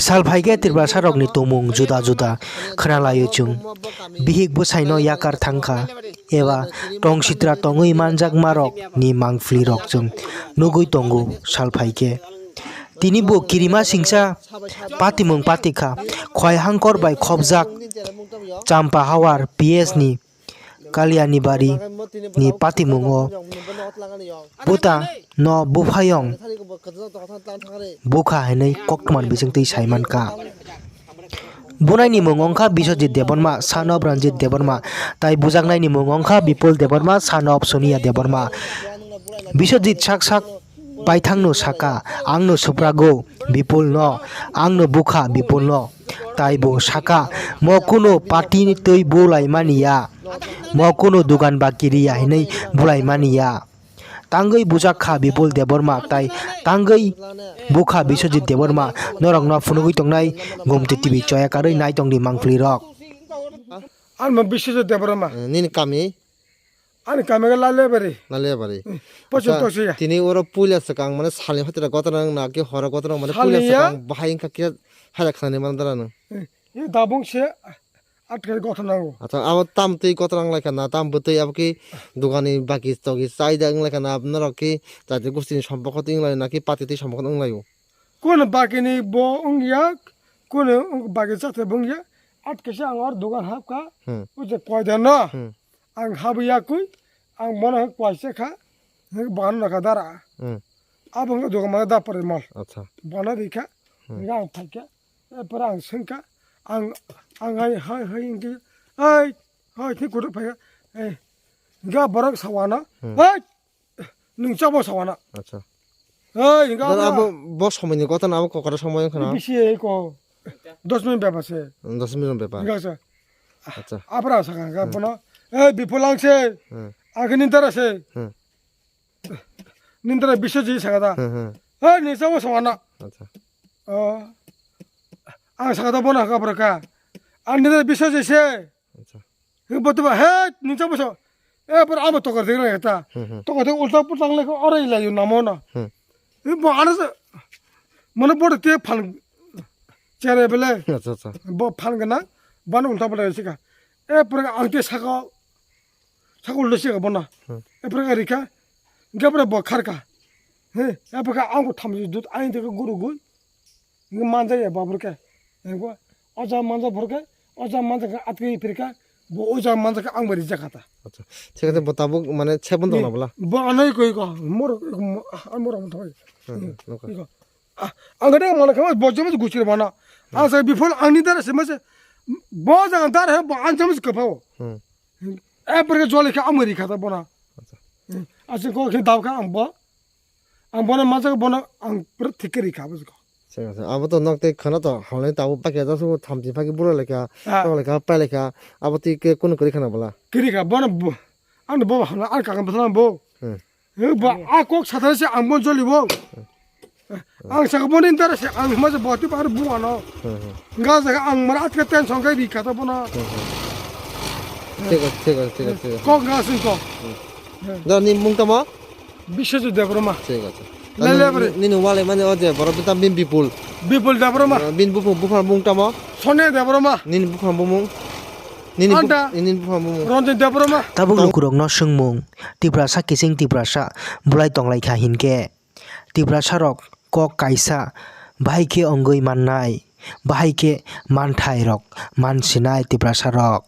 Salphai Tiprasa rokni tomung juda juda khnalayo chung bihik busaino yakar thangkha eba tongsitra tongui manjak marok ni mangfli rok chung nugui tongo salphai tini bo Wanamasingsa Patimung patikha Khowai hangkor bai khobjak champa hawar PS ni Kalyani bari ni Patimung o buta no bufayong bukha henai kokman bising tei saiman ka bunai ni mungongkha Biswajit Deborma son of Ranjit Deborma tai bujaknai ni mungongkha Bipul Deborma son of Sonia Deborma Biswajit sak paithangno saka angno suprago Bipul no angno bukha Bipul no tai bo saka mo kuno Pati tei bulai mania mo kuno dugan bakiriya henai bulai mania tangai bujakha Bipul Deborma tai tangai bukha Biswajit Deborma norok no phunugui tongnai gomti TV choya karoi nai tongdi mangfli rok Alma Biswajit Deborma nin kami ani kami ga lale bari pochon tosia tini oro pulia sakang mane sali hotira gotorang na ki hora gotorang mane pulia sakang bahain ka ki hala khane mandarana ye dabung se atke gotorang acha ab tam tei gotorang lai kana tam butei ab ki dugani baki stogi saida ng lai kana abnaro ki jati gustin sampokho ting lai na ki Pati tei sampokho ng layo কোন বাকিনি বংয়া কোন বাকি সাথে বংয়া আটকে সে আমার দোকান হাবকা বুঝে কয়দা না আং হাবিয়া কই আং মনে হয় পয়সা খা বান রাখা দাঁড়া আবং দোকান মানে দা পরে মল আচ্ছা বানা দেখা আং থাকা এরপর আং সংকা আং আং হাই হাই ইনকি এই হাই ঠিক করে ফাইয়া এই গা বরক সাওয়ানা এই নংচাবো সাওয়ানা আচ্ছা এই গা ab bo সময় ni গতন ab kokara সময় khana বেশি এই কো 10 মিনিট ব্যাপারে 10 minute ব্যাপার গাছা আচ্ছা আপরা সাকা গা বনা এই বিপুলাংছে আগে নিন্তরাছে নিন্তরা বিশ্বজি সাকাদা এই নিসাবো সওয়ানা আচ্ছা আং সাকাদা বনা কাবরকা আর নিন্তরা বিশ্বজি সে আচ্ছা বতবা হে নিসাবো সো এরপর আবার তো করে দিলা এটা তো কথা উল্টা পুটাং লেখো অরে লাইও নামো না bo anase mone bodo te phan chere bele আচ্ছা আচ্ছা bo phan gana bana ulta bale sika e pura angte saka ulta sika bona e pura rika gabra bo kharka he e pura angu thamji dut ain de guru gu manja ya babur ka go aja manja burka aja manja ka atki pirka bo oja manja ka ang bari jakata আচ্ছা ঠিক আছে বতাবো মানে 6 বন্ধ না বলা bo anai koi ko mor am thoi angade mana khawa bojam guchir bana asa before angni dar se mas boja dar he anjam se kafao e per jole ka amari khata bona asa ko ke daw ka ang bona maja bona ang pur thikeri kha bus ko ঠিক আছে আব তো নকতে খানা তো হলে তাও পাকে যাসু থামজি ফাকি বুড়ো লেখা তো লেখা পাই লেখা আব তি কে কোন করি খানা বলা kiri ka bona ang bo hana al ka ka bana bo bo a kok sadar se ang bon joli bo ang sa bon inter se ang mas boti par bu ano nga sa ang marat ka ten song kai di kata bona ঠিক আছে ঠিক আছে ঠিক আছে ko nga sin ko দানি মুংতামা Biswajit Deborma ঠিক আছে lele bare নিনু ওয়ালে মানে অজে বড় বিতা বিন বিপুল Bipul Deborma বিন বুফু বুফার মুংতামা Sonia Deborma নিন বুফার বুমুং নিন Anda. নিন বুফার বুমুং Ranjit Deborma tabuk lukurok no sungmung Tiprasa kising Tiprasa bulai tonglai kha hinke Tiprasa rok kok kaisa bahai ke ongoi mannai bahai ke manthai rok mansinai Tiprasa rok